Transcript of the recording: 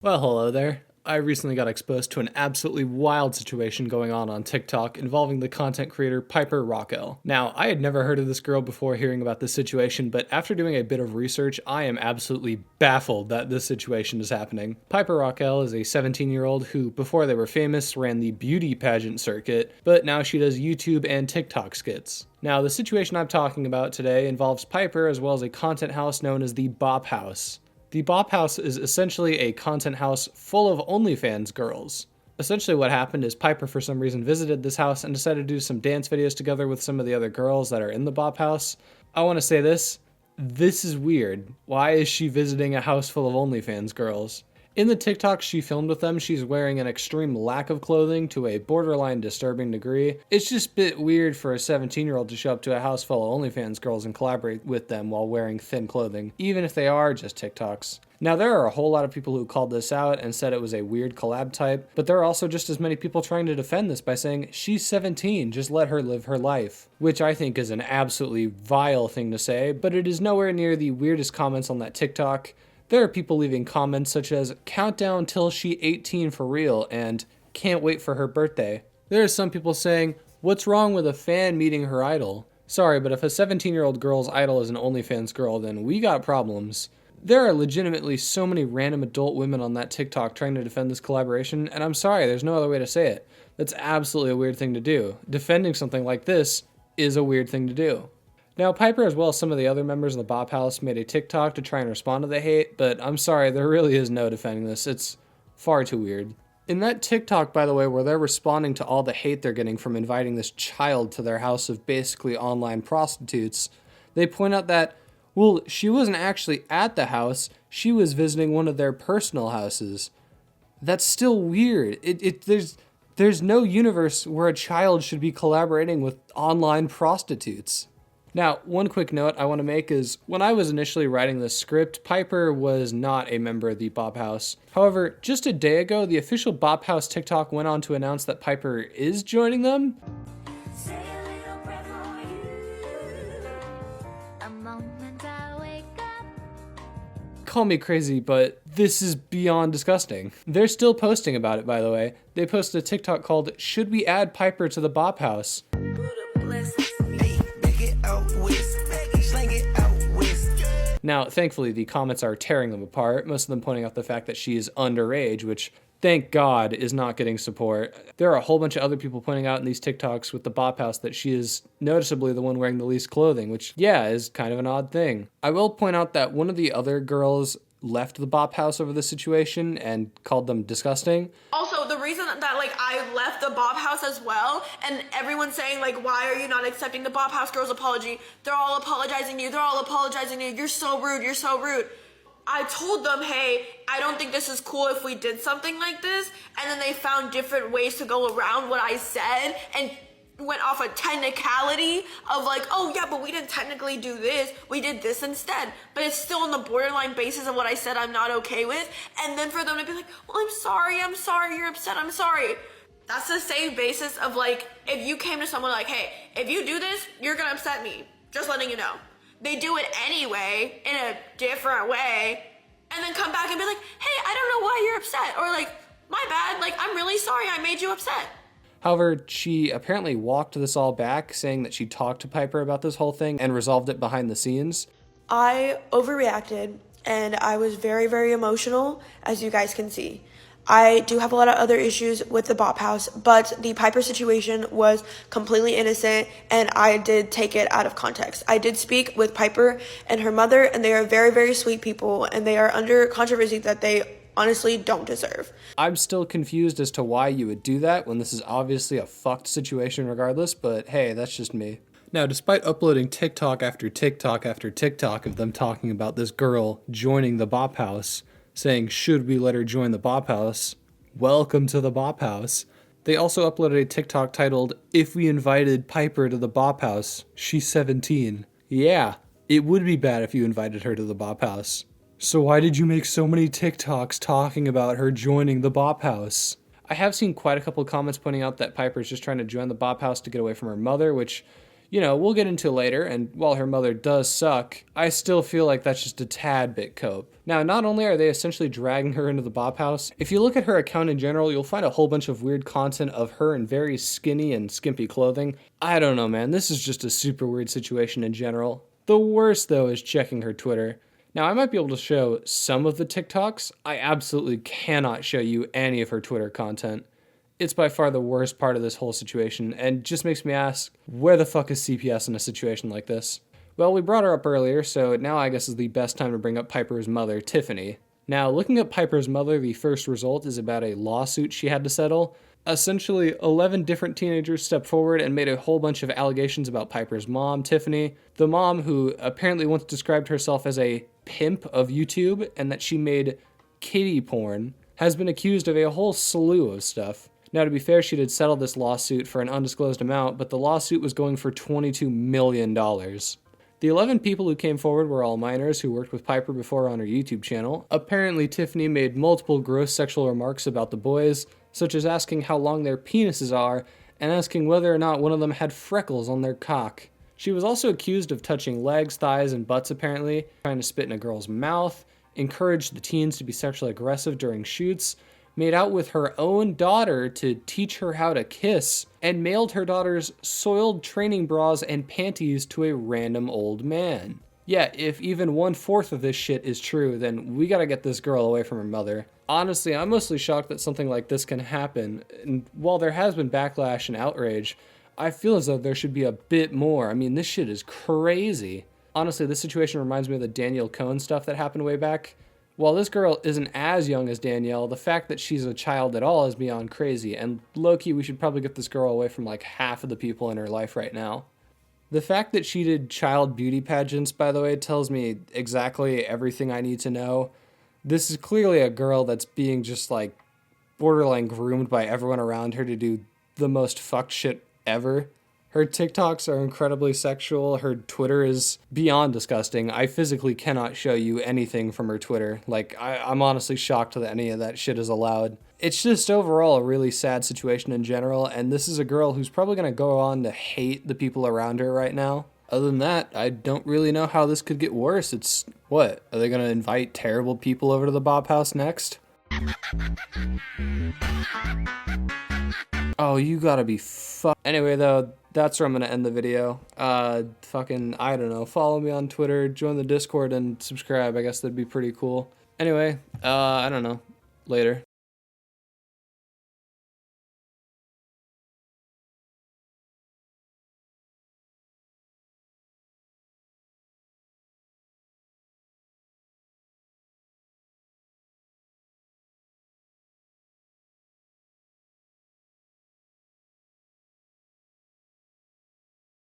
Well, hello there. I recently got exposed to an absolutely wild situation going on TikTok involving the content creator Piper Rockelle. Now, I had never heard of this girl before hearing about this situation, but after doing a bit of research, I am absolutely baffled that this situation is happening. Piper Rockelle is a 17-year-old who, before they were famous, ran the beauty pageant circuit, but now she does YouTube and TikTok skits. Now, the situation I'm talking about today involves Piper as well as a content house known as the Bop House. The Bop House is essentially a content house full of OnlyFans girls. Essentially what happened is Piper for some reason visited this house and decided to do some dance videos together with some of the other girls that are in the Bop House. I want to say this is weird. Why is she visiting a house full of OnlyFans girls? In the TikTok she filmed with them, she's wearing an extreme lack of clothing to a borderline disturbing degree. It's just a bit weird for a 17-year-old to show up to a house full of OnlyFans girls and collaborate with them while wearing thin clothing, even if they are just TikToks. Now, there are a whole lot of people who called this out and said it was a weird collab type, but there are also just as many people trying to defend this by saying, she's 17, just let her live her life. Which I think is an absolutely vile thing to say, but it is nowhere near the weirdest comments on that TikTok. There are people leaving comments such as, countdown till she 18 for real, and can't wait for her birthday. There are some people saying, what's wrong with a fan meeting her idol? Sorry, but if a 17-year-old girl's idol is an OnlyFans girl, then we got problems. There are legitimately so many random adult women on that TikTok trying to defend this collaboration, and I'm sorry, there's no other way to say it. That's absolutely a weird thing to do. Defending something like this is a weird thing to do. Now, Piper, as well as some of the other members of the Bop House, made a TikTok to try and respond to the hate, but I'm sorry, there really is no defending this. It's far too weird. In that TikTok, by the way, where they're responding to all the hate they're getting from inviting this child to their house of basically online prostitutes, they point out that, well, she wasn't actually at the house, she was visiting one of their personal houses. That's still weird. There's no universe where a child should be collaborating with online prostitutes. Now, one quick note I want to make is, when I was initially writing this script, Piper was not a member of the Bop House. However, just a day ago, the official Bop House TikTok went on to announce that Piper is joining them. Say a little prayer for you. A moment I wake up. Call me crazy, but this is beyond disgusting. They're still posting about it, by the way. They posted a TikTok called, should we add Piper to the Bop House? Now, thankfully, the comments are tearing them apart, most of them pointing out the fact that she is underage, which, thank God, is not getting support. There are a whole bunch of other people pointing out in these TikToks with the Bop House that she is noticeably the one wearing the least clothing, which, yeah, is kind of an odd thing. I will point out that one of the other girls left the Bop House over the situation and called them disgusting. Also, the reason that I left the Bop House as well, and everyone's saying why are you not accepting the Bop House girl's apology? They're all apologizing to you, you're so rude. I told them, hey, I don't think this is cool if we did something like this, and then they found different ways to go around what I said, and went off a technicality of oh yeah, but we didn't technically do this, we did this instead, but it's still on the borderline basis of what I said I'm not okay with, and then for them to be like, well, I'm sorry, you're upset, I'm sorry. That's the same basis of if you came to someone hey, if you do this, you're gonna upset me, just letting you know. They do it anyway, in a different way, and then come back and be like, hey, I don't know why you're upset, or my bad, I'm really sorry I made you upset. However, she apparently walked this all back, saying that she talked to Piper about this whole thing and resolved it behind the scenes. I overreacted, and I was very, very emotional, as you guys can see. I do have a lot of other issues with the Bop House, but the Piper situation was completely innocent, and I did take it out of context. I did speak with Piper and her mother, and they are very, very sweet people, and they are under controversy that they honestly don't deserve. I'm still confused as to why you would do that when this is obviously a fucked situation regardless, but hey, that's just me. Now, despite uploading TikTok after TikTok after TikTok of them talking about this girl joining the Bop House, saying, should we let her join the Bop House? Welcome to the Bop House. They also uploaded a TikTok titled, if we invited Piper to the Bop House, she's 17. Yeah, it would be bad if you invited her to the Bop House. So why did you make so many TikToks talking about her joining the Bop House? I have seen quite a couple of comments pointing out that Piper's just trying to join the Bop House to get away from her mother, which, You know, we'll get into it later, and while her mother does suck, I still feel like that's just a tad bit cope. Now, not only are they essentially dragging her into the bop house, if you look at her account in general, you'll find a whole bunch of weird content of her in very skinny and skimpy clothing. I don't know, man, this is just a super weird situation in general. The worst, though, is checking her Twitter. Now, I might be able to show some of the TikToks. I absolutely cannot show you any of her Twitter content. It's by far the worst part of this whole situation, and just makes me ask, where the fuck is CPS in a situation like this? Well, we brought her up earlier, so now I guess is the best time to bring up Piper's mother, Tiffany. Now, looking at Piper's mother, the first result is about a lawsuit she had to settle. Essentially, 11 different teenagers stepped forward and made a whole bunch of allegations about Piper's mom, Tiffany. The mom, who apparently once described herself as a pimp of YouTube and that she made kiddie porn, has been accused of a whole slew of stuff. Now, to be fair, she did settle this lawsuit for an undisclosed amount, but the lawsuit was going for $22 million. The 11 people who came forward were all minors who worked with Piper before on her YouTube channel. Apparently, Tiffany made multiple gross sexual remarks about the boys, such as asking how long their penises are and asking whether or not one of them had freckles on their cock. She was also accused of touching legs, thighs, and butts apparently, trying to spit in a girl's mouth, encouraged the teens to be sexually aggressive during shoots, made out with her own daughter to teach her how to kiss, and mailed her daughter's soiled training bras and panties to a random old man. Yeah, if even 1/4 of this shit is true, then we gotta get this girl away from her mother. Honestly, I'm mostly shocked that something like this can happen, and while there has been backlash and outrage, I feel as though there should be a bit more. I mean, this shit is crazy. Honestly, this situation reminds me of the Danielle Cohn stuff that happened way back. While this girl isn't as young as Danielle, the fact that she's a child at all is beyond crazy, and low-key, we should probably get this girl away from like half of the people in her life right now. The fact that she did child beauty pageants, by the way, tells me exactly everything I need to know. This is clearly a girl that's being just like borderline groomed by everyone around her to do the most fucked shit ever. Her TikToks are incredibly sexual. Her Twitter is beyond disgusting. I physically cannot show you anything from her Twitter. Like, I'm honestly shocked that any of that shit is allowed. It's just overall a really sad situation in general, and this is a girl who's probably gonna go on to hate the people around her right now. Other than that, I don't really know how this could get worse. It's, what? Are they gonna invite terrible people over to the Bob House next? Oh, you gotta be Anyway, though, that's where I'm gonna end the video. I don't know, follow me on Twitter, join the Discord, and subscribe. I guess that'd be pretty cool. Anyway, I don't know. Later.